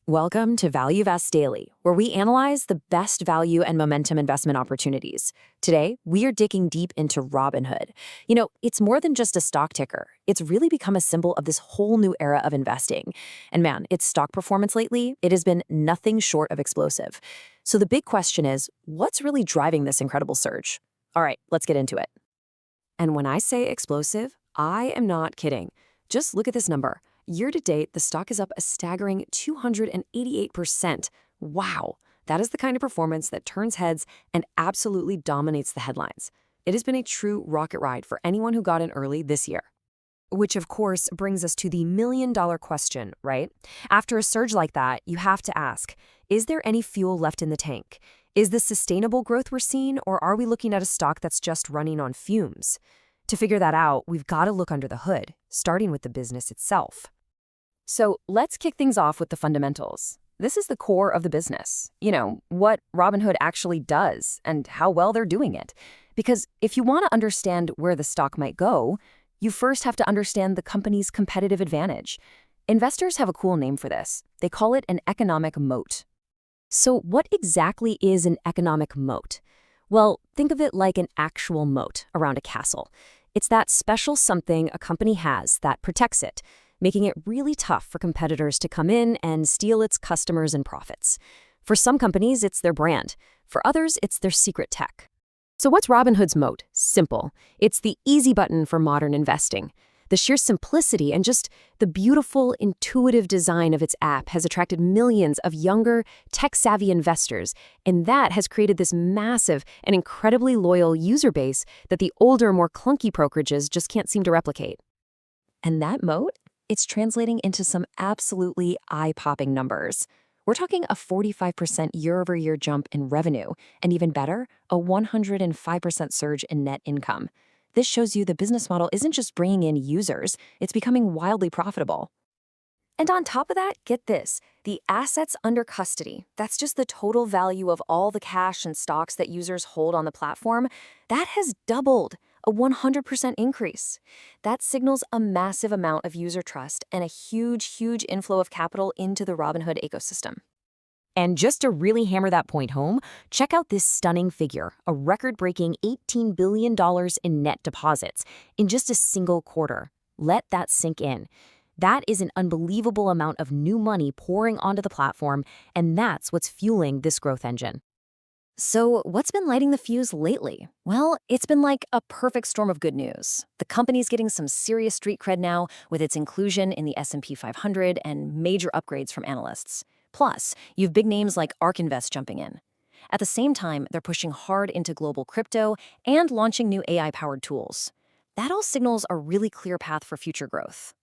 Welcome to ValueVest Daily, where we analyze the best value and momentum investment opportunities. Today, we are digging deep into Robinhood. It's more than just a stock ticker. It's really become a symbol of this whole new era of investing. And man, its stock performance lately, it has been nothing short of explosive. So the big question is, what's really driving this incredible surge? All right, let's get into it. And when I say explosive, I am not kidding. Just look at this number. Year to date, the stock is up a staggering 288%. Wow, that is the kind of performance that turns heads and absolutely dominates the headlines. It has been a true rocket ride for anyone who got in early this year. Which, of course, brings us to the million-dollar question, right? After a surge like that, you have to ask, is there any fuel left in the tank? Is this sustainable growth we're seeing, or are we looking at a stock that's just running on fumes? To figure that out, we've got to look under the hood, starting with the business itself. So let's kick things off with the fundamentals. This is the core of the business. What Robinhood actually does and how well they're doing it. Because if you want to understand where the stock might go, you first have to understand the company's competitive advantage. Investors have a cool name for this. They call it an economic moat. So what exactly is an economic moat? Well, think of it like an actual moat around a castle. It's that special something a company has that protects it, making it really tough for competitors to come in and steal its customers and profits. For some companies, it's their brand. For others, it's their secret tech. So what's Robinhood's moat? Simple. It's the easy button for modern investing. The sheer simplicity and just the beautiful, intuitive design of its app has attracted millions of younger, tech-savvy investors, and that has created this massive and incredibly loyal user base that the older, more clunky brokerages just can't seem to replicate. And that moat? It's translating into some absolutely eye-popping numbers. We're talking a 45% year-over-year jump in revenue, and even better, a 105% surge in net income. This shows you the business model isn't just bringing in users, it's becoming wildly profitable. And on top of that, get this, the assets under custody, that's just the total value of all the cash and stocks that users hold on the platform, that has doubled. A 100% increase. That signals a massive amount of user trust and a huge, huge inflow of capital into the Robinhood ecosystem. And just to really hammer that point home, check out this stunning figure, a record-breaking $18 billion in net deposits in just a single quarter. Let that sink in. That is an unbelievable amount of new money pouring onto the platform, and that's what's fueling this growth engine. So what's been lighting the fuse lately? Well, it's been like a perfect storm of good news. The company's getting some serious street cred now with its inclusion in the S&P 500 and major upgrades from analysts. Plus, you've big names like ARK Invest jumping in. At the same time, they're pushing hard into global crypto and launching new AI-powered tools. That all signals a really clear path for future growth.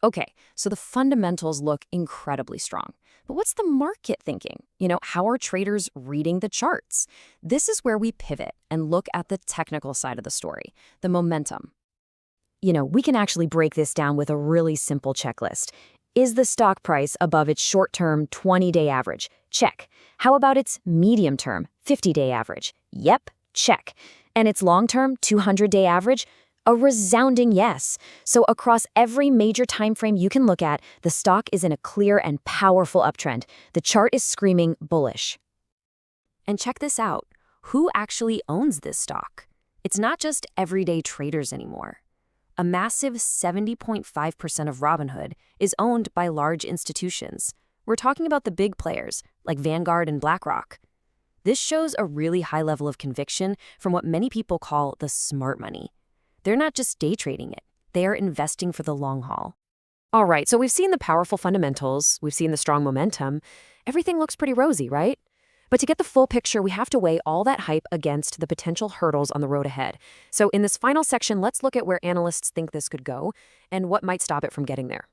Okay, so the fundamentals look incredibly strong. But what's the market thinking? How are traders reading the charts? This is where we pivot and look at the technical side of the story, the momentum. We can actually break this down with a really simple checklist. Is the stock price above its short-term 20-day average? Check. How about its medium-term 50-day average? Yep, check. And its long-term 200-day average? A resounding yes. So across every major time frame you can look at, the stock is in a clear and powerful uptrend. The chart is screaming bullish. And check this out. Who actually owns this stock? It's not just everyday traders anymore. A massive 70.5% of Robinhood is owned by large institutions. We're talking about the big players, like Vanguard and BlackRock. This shows a really high level of conviction from what many people call the smart money. They're not just day trading it. They are investing for the long haul. All right, so we've seen the powerful fundamentals. We've seen the strong momentum. Everything looks pretty rosy, right? But to get the full picture, we have to weigh all that hype against the potential hurdles on the road ahead. So in this final section, let's look at where analysts think this could go and what might stop it from getting there.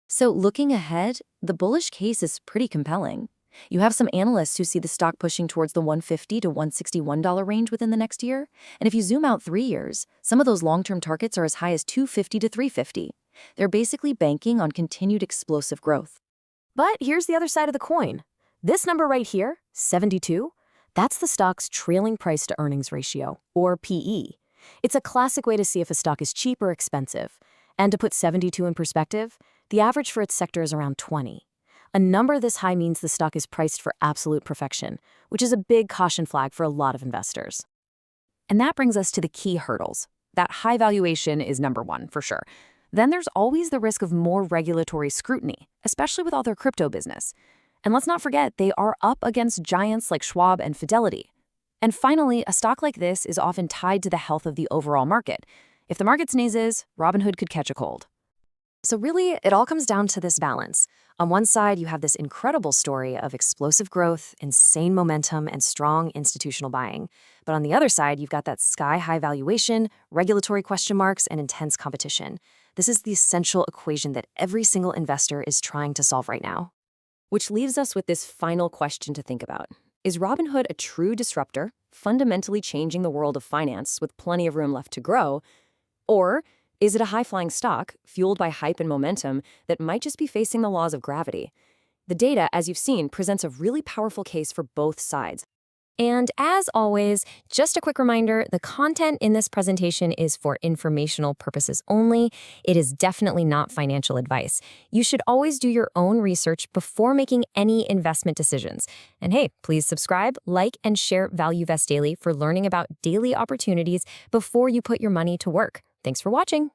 So looking ahead, the bullish case is pretty compelling. You have some analysts who see the stock pushing towards the $150 to $161 range within the next year. And if you zoom out 3 years, some of those long-term targets are as high as $250 to $350. They're basically banking on continued explosive growth. But here's the other side of the coin. This number right here, 72, that's the stock's trailing price to earnings ratio, or PE. It's a classic way to see if a stock is cheap or expensive. And to put 72 in perspective, the average for its sector is around 20. A number this high means the stock is priced for absolute perfection, which is a big caution flag for a lot of investors. And that brings us to the key hurdles. That high valuation is number one, for sure. Then there's always the risk of more regulatory scrutiny, especially with all their crypto business. And let's not forget, they are up against giants like Schwab and Fidelity. And finally, a stock like this is often tied to the health of the overall market. If the market sneezes, Robinhood could catch a cold. So really, it all comes down to this balance. On one side, you have this incredible story of explosive growth, insane momentum, and strong institutional buying. But on the other side, you've got that sky-high valuation, regulatory question marks, and intense competition. This is the essential equation that every single investor is trying to solve right now. Which leaves us with this final question to think about. Is Robinhood a true disruptor, fundamentally changing the world of finance with plenty of room left to grow? Or is it a high-flying stock, fueled by hype and momentum, that might just be facing the laws of gravity? The data, as you've seen, presents a really powerful case for both sides. And as always, just a quick reminder, the content in this presentation is for informational purposes only. It is definitely not financial advice. You should always do your own research before making any investment decisions. And hey, please subscribe, like, and share ValueVest Daily for learning about daily opportunities before you put your money to work. Thanks for watching.